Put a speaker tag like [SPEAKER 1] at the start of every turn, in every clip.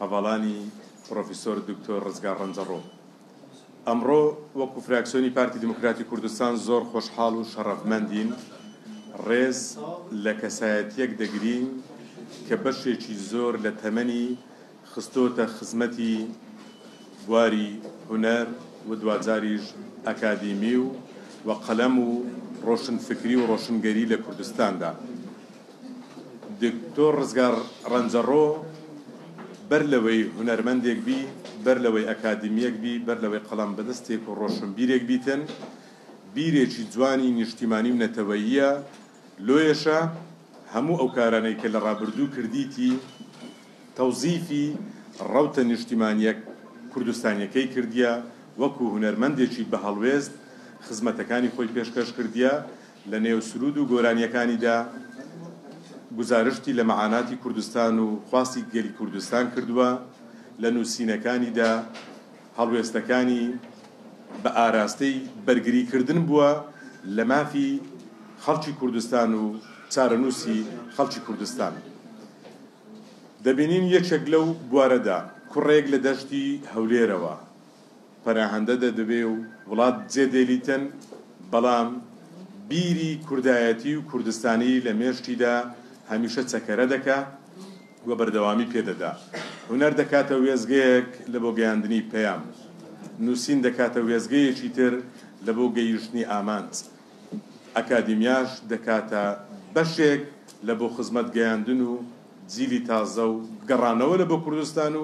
[SPEAKER 1] هەواڵانی پرۆفیسۆر دکتۆر ڕزگار ڕەنجەڕۆ. ئەمڕۆ وەکو فراکسیۆنی پارتی دموکراتی کوردستان زۆر خۆشحاڵ و شەڕەفمەندین ڕێز لە کەسایەتیەک دەگرین کە بەشێکی زۆر لە تەمەنی خستۆتە خزمەتی بواری هونەر و دوجاریش ئەکادیمی و قەلەم و ڕۆشنفکری و ڕۆشنگەری لە کوردستاندا. دکتۆر ڕزگار ڕەنجەڕۆ بەر لەوەی هونەرمەندێک بی، بەر لەوەی ئەکادیمیەک بی، بەر لەوەی قەڵام بەدەستێک و ڕۆشنبیرێک بیتن، بیرێکی جوانی نیشتیمانی و نەتەوەییە لۆیەشە هەموو ئەو کارانەی کە لە ڕابردوو کردیتی تەوزیفی ڕەوتە نیشتیمانیەک کوردستانیەکەی کردیە، وەکو هونەرمەندێکی بە هەڵوێست خزمەتەکانی خۆی پێشکەش کردیە لە نێو سرود و گۆرانیەکانیدا گزارشتی لە مەعاناتی کوردستان و خواستی گەلی کوردستان کردووە، لە نووسینەکانیدا هەڵوێستەکانی بە ئاراستەی بەرگریکردن بووە لە مافی خەڵکی کوردستان و چارەنووسی خەڵکی کوردستان. دەبینین یەکێک لەو بوارەدا کوڕێک لە دەشتی هەولێرەوە پەناهەندە دەبێ و وڵات جێدێلیتن، بەڵام بیری کوردایەتی و کوردستانی لە مێشتیدا هەمیشە چەکەرە دەکا و بەردەوامی پێدەدا. هونەر دەکاتە وێزگەیەک لە بۆ گەیاندنی پەیام، نووسین دەکاتە وێزگەیەکی تر لە بۆ گەیشتنی ئامانج، ئەکادیمیاش دەکاتە بەشێک لە بۆ خزمەت گەیاندن و جیلی تازە و گەڕانەوە لە بۆ کوردستان و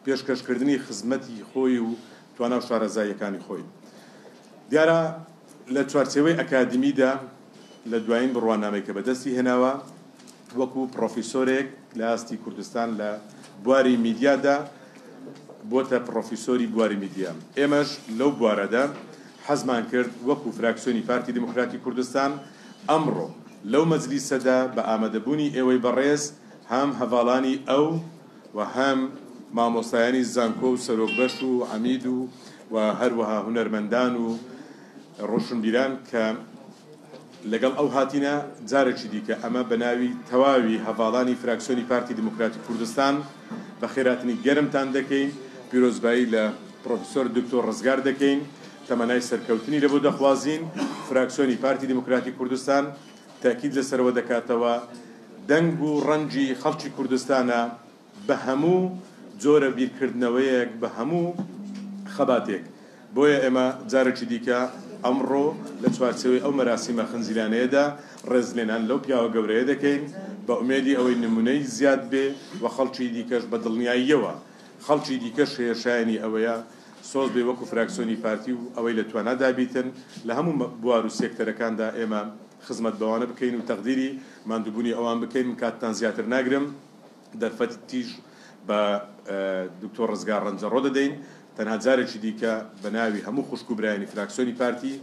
[SPEAKER 1] پێشکەشکردنی خزمەتی خۆی و توانە و شارەزاییەکانی خۆی. دیارە لە چوارچێوەی ئەکادیمیدا لە دوایین بڕوانامەی کە بەدەستی هێناوە وەکو پرۆفیسۆرێک لە ئاستی کوردستان لە بواری میدیادا بۆتە پرۆفیسۆری بواری میدیا. ئێمەش لەو بوارەدا حەزمان کرد وەکو فراکسیۆنی پارتی دموکراتی کوردستان ئەمڕۆ لەو مەجلیسەدا بە ئامادەبوونی ئێوەی بەڕێز هەم هەواڵانی ئەو و هەم مامۆستایانی زانکۆ و سەرۆکبەش و عەمید و هەروەها هونەرمەندان و ڕۆشنبیران کە لەگەڵ ئەو هاتینە جارێکی دیکە ئەمە بە ناوی تەواوی هەواڵانی فراکسیۆنی پارتی دموکراتی کوردستان بە خێراتنی گەرمتان دەکەین، پیرۆزبایی لە پرۆفیسۆر دکتۆر ڕزگار دەکەین، تەمەنای سەرکەوتنی لەبۆ دەخوازین. فراکسیۆنی پارتی دموکراتی کوردستان تاکید لەسەرەوە دەکاتەوە دەنگ و ڕەنجی خەڵکی کوردستانە بە هەموو جۆرە بیرکردنەوەیەک، بە هەموو خەباتێک. بۆیە ئێمە جارێکی دیکە ئەمڕۆ لە چوارچێوەی ئەو مەراسیمە خنجیرانەیەدا ڕێزلێنان لەو پیاوە گەورەیە دەکەین بە ئومێدی ئەوەی نمونەی زیاد بێ و خەڵکی دیکەش بە دڵنیاییەوە خەڵکی دیکەش هێشایانی ئەوەیە سۆز بێ وەکو فراکسیۆنی پارتی و ئەوەی لە توانادا بیتن لە هەموو بوار و سێکتەرەکاندا ئێمە خزمەت بەوانە بکەین و تەقدیری ماندووبوونی ئەوان بکەین. کاتتان زیاتر ناگرم، دەرفەتیش بە دکتۆر ڕزگار ڕەنجەڕۆ دەدەین تەنها جارێکی دیکە بە ناوی هەموو خوشک و برایانی فراکسیۆنی پارتی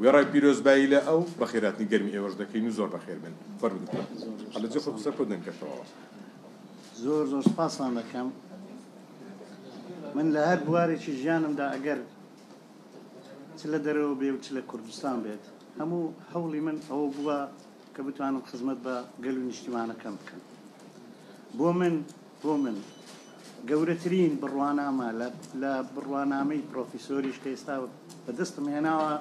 [SPEAKER 1] وێڕای پیرۆزبایی لە ئەو بە خێراتنی گەرمی ئێوەش دەکەین و زۆر بەخێر بن.
[SPEAKER 2] زۆر زۆر سپاسان دەکەم. من لە هەر بوارێکی ژیانمدا ئەگەر چ لە دەرەوە بێ و چ لە کوردستان بێت هەموو هەوڵی من ئەوە بووە کە بتوانم خزمەت بە گەل و نیشتیمانەکەم بکەم. بۆ من گەورەترین بڕوانامە لە بڕوانامەی پرۆفیسۆریش کە ئێستا بەدەستم هێناوە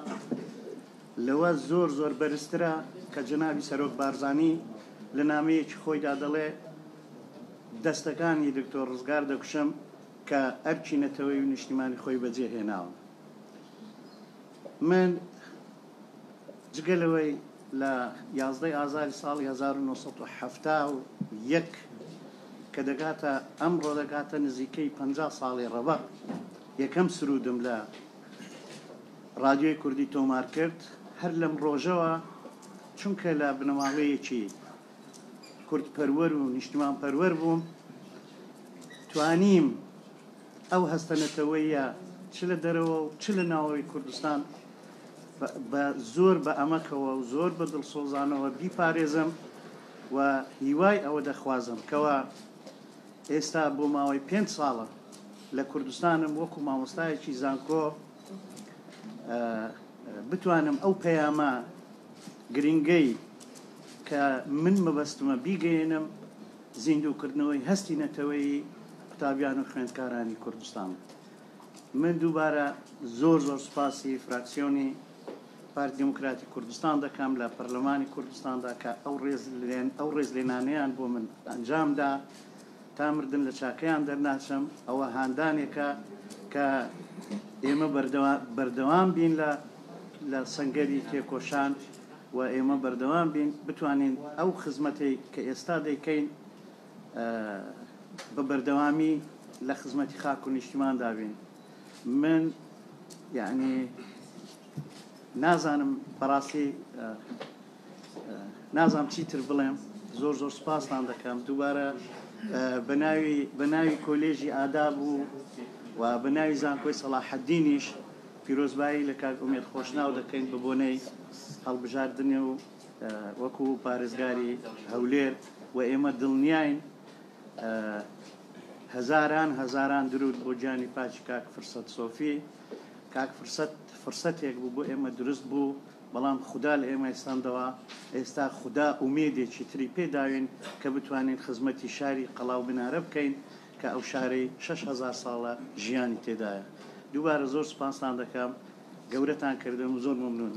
[SPEAKER 2] لەوە زۆر زۆر بەرزترە کە جەنابی سەرۆک بارزانی لە نامەیەکی خۆیدا دەڵێ دەستەکانی دکتۆر ڕزگار دەکوشم کە ئەرکی نەتەوەی و نیشتیمانی خۆی بەجێ هێناوە. من جگەلەوەی لە 11 ئازاری ساڵی 1970 کە دەگاتە ئەمڕۆ دەگاتە نزیکەی 50 ساڵی ڕەبە یەکەم سرودم لە ڕادیۆی کوردی تۆمار کرد. هەر لەم ڕۆژەوە چونکە لە بنەماڵەیەکی کوردپەروەر و نیشتیمان پەروەر بووم توانیم ئەو هەستەنەتەوەیە چ لە دەرەوە و چ لە ناوەوەی کوردستان بە زۆر بە ئەمەکەوە و زۆر بە دڵسۆزانەوە بیپارێزم و هیوای ئەوە دەخوازم کەوە ئێستا بۆ ماوەی 5 ساڵە لە کوردستانم وەکو مامۆستایەکی زانکۆ بتوانم ئەو پەیامە گرنگەی کە من مەبەستمە بیگەێنم زیندووکردنەوەی هەستی نەتەوەی قوتابیان و خوێندکارانی کوردستان. من دووبارە زۆر سوپاسی فراکسیۆنی پارتی دموکراتی کوردستان دەکەم لە پەرلەمانی کوردستاندا کە ئەو ڕێزلێنانەیان بۆ من ئەنجامدا تا مردن لە چاکەیان دەرناچم. ئەوە هاندانێکە کە ئێمە بەردەوام بین لە سەنگەری تێکۆشان و ئێمە بەردەوام بین بتوانین ئەو خزمەتی کە ئێستا دەیکەین بە بەردەوامی لە خزمەتی خاک و نیشتیماندا بین. من یعنی نازانم بەڕاستی نازانم چیتر بڵێم. زۆر سوپاسان دەکەم دووبارە بە ناوی کۆلێژی ئاداب و بە ناوی زانکۆی سەلاحەددینیش پیرۆزبایی لە کاک ئومێد خۆشناو دەکەین بە بۆنەی هەڵبژاردنێ و وەکو پارێزگاری هەولێر و ئێمە دڵنیاین هەزاران درود بۆ گیانی پاچی کاک فرسەت سۆفی. کاک فرسەتێک بوو بۆ ئێمە دروست بوو، بەڵام خوددا لە ئێمە ئێستاندەوە ئێستا خوددا ئومێدێکی تری پێداوین کە بتوانین خزمەتی شاری قەڵاو بنارە بکەین کە ئەو شارەی 6,000 ساڵە ژیانی تێدایە. دووبارە زۆر سوپاسان دەکەم، گەورەتان کردم و زۆر مەمنون.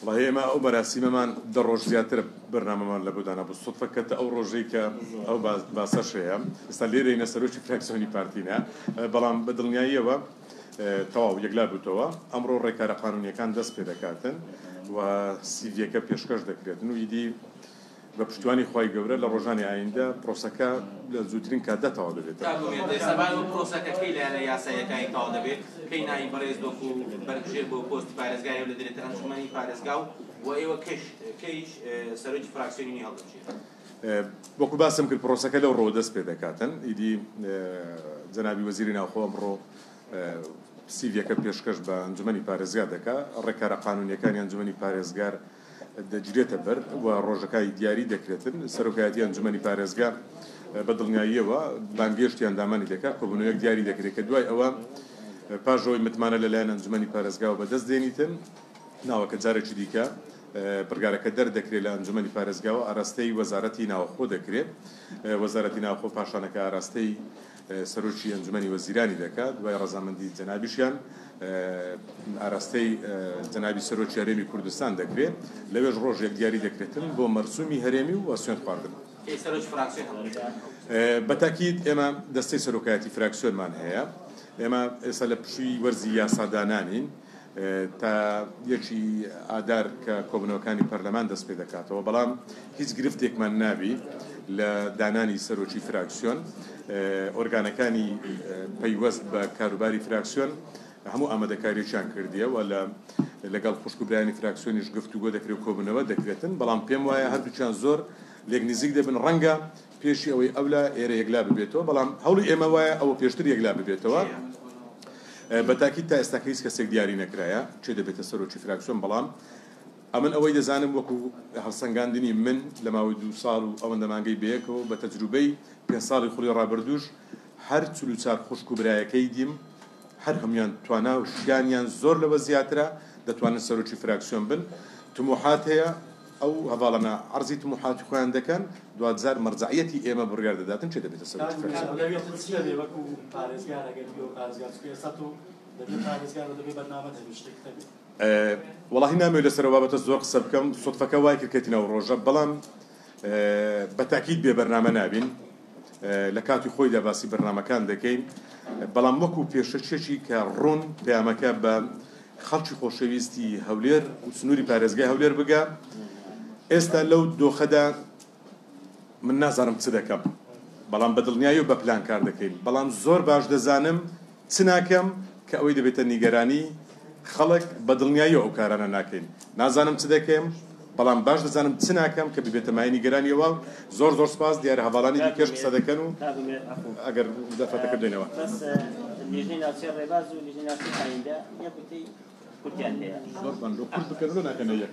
[SPEAKER 1] والله ئێمە ئەو بەراسیمەمان 10 ڕۆژ زیاتر بەرنامەمان لە بۆدانە بوو سوتفەکەتە ئەو ڕۆژەی کە ئەو باسەشەیە ئێستا لێرەینە سەرۆکی فراکسیۆنی پارتینە، بەڵام بە دڵنیاییەوە تەواو یەکلا بووتەوە. ئەمڕۆ ڕێکارە قانونیەکان دەست پێ دەکاتن و سیڤیەکە پێشکەش دەکرێتن و ئیدی بە پشتیوانی خی گەورە لە ڕۆژانی ئایندە پرۆسەکە لە زووترین کاتدا تەواو دەبێت.
[SPEAKER 3] پرۆسەکەی لایەنە یاسایەکانی تەواو دەبێت کەی ناوی بەڕێز دۆکو بەرگژێر بۆ پۆستی پارێزگای و لە دەرێتە ئەنجومەنی پارێزگا و ئێوە کەیش سەرۆکی فراکسیۆنی هەڵدەچێت.
[SPEAKER 1] وەکو باسم کرد پرۆسەکە لەو ڕۆ دەست پێ دەکاتن. ئیدی جەنابی وەزیری ناوخۆ ئەمڕۆ سیڤیەکە پێشکەش بە ئەنجومەنی پارێزگا دەکات. ڕێکارە قانونیەکانی ئەنجومەنی پارێزگار دەگرێتە بەر و ڕۆژەکانی دیاری دەکرێتن. سەرۆکایەتی ئەنجومەنی پارێزگا بە دڵنیاییەوە بانگێشتیان دامانی دەکات کە بوونەوەیەک دیاری دەکرێت کە دوای ئەوە پاژەوەی متمانە لەلایەن ئەنجومەنی پارێزگا و بەدەست دێنیتن ناوەکە جارێکی دیکە بڕگارەکە دەردەکرێت لە ئەنجومەنی پارێزگا و ئاراستەی وەزارەتی ناوخۆ دەکرێت. وەزارەتی ناوخۆ پاشانەکە ئاراستەی سەرۆکی ئەنجومەنی وەزیرانی دەکات دوای ڕەزامەندی جەنابیشیان ئاراستەی جەنابی سەرۆکی هەرێمی کوردستان دەکرێت. لەوێژ ڕۆژێک دیاری دەکرێتن بۆ مەرسومی هەرێمی و سوێند خواردن. بەتاکید ئێمە دەستەی سەرۆکایەتی فراکسیۆنمان هەیە. ئێمە ئێستا لە پشووی وەرزی یاسادانانین تا یەکی ئادار کە کۆبنەوەکانی پەرلەمان دەست پێ دەکاتەوە، بەڵام هیچ گرفتێکمان نابی لە دانانی سەرۆکی فراکسیۆن. ئۆرگانەکانی پەیوەست بە کاروباری فراکسیۆن هەموو ئامادەکارییان کردیە و لەگەڵ خوشکبرانی فراکسیۆنیش گفتوگۆ دەکرێت و کۆبنەوە دەکرێتن، بەڵام پێم وایە هەردووچیان زۆر لێک نزیک دەبن ڕەنگە پێشی ئەوەی ئەولا ئێرە یەکلا ببێتەوە، بەڵام هەوڵی ئێمە وایە ئەوە پێشتر یەکلا ببێتەوە. بەتاکید تا ئێستا هیچ کەسێک دیاری نەکرایە چێ دەبێتە سەرۆکی فراکسیۆن، بەڵام ئەمن ئەوەی دەزانم وەکو هەڵسەنگاندنی من لە ماوەی 2 ساڵ و ئەوەندە مانگەی بەیەکەوە بە تەجروبەی 5 ساڵی خوڵی ڕابردووش هەر 44 خوشکبرایەکەی دیم هەر هەمویان توانا و شیانیان زۆر لەوە زیاترە دەتوانن سەرۆکی فراکسیۆن بن. تموحات هەیە ئەو هەواڵەنە عەرزی تموحاتی خۆیان دەکەن دواتزار مەرجعیەتی ئێمە بڕیار دەداتن چێ دەبێتە سەرۆکی وەڵاهی نامەوێت لەسەر بابەتە زۆر قسە بکەم. سوتفەکە وای کردکەتینەوە ڕۆژە، بەڵام بەتاکید بێ بەرنامە نابین لە کاتی خۆیدا باسی بەرنامەکان دەکەین، بەڵام وەکو پێشەچێکی کە ڕوون پەیامەکە بە خەڵکی خۆشەویستی هەولێر و سنووری پارێزگای هەولێر بگا. ئێستا لەو دۆخەدا من نازانم چ دەکەم، بەڵام بە دڵنیایی و بە پلان کار دەکەین، بەڵام زۆر باش دەزانم چ ناکەم کە ئەوەی دەبێتە نیگەرانی خەڵک بە دڵنیایی ئەو کارانە ناکەین. نازانم چ دەکەم، بەڵام باش دەزانم چ ناکەم کە ببێتە مای نیگەرانیەوە. زۆر سپاس دیارە هەواڵانی دیکەش قسە دەکەن و ئەگەر دەفەتەکە بدەینەوە.
[SPEAKER 4] لیژنەی ناوچەی ڕێباز و لیژنەی ناوچەی هەڵیندا یەکوتی کورتیان هەیە.
[SPEAKER 1] زۆر بەندۆ کورت بکەن و ناکەنە یەک.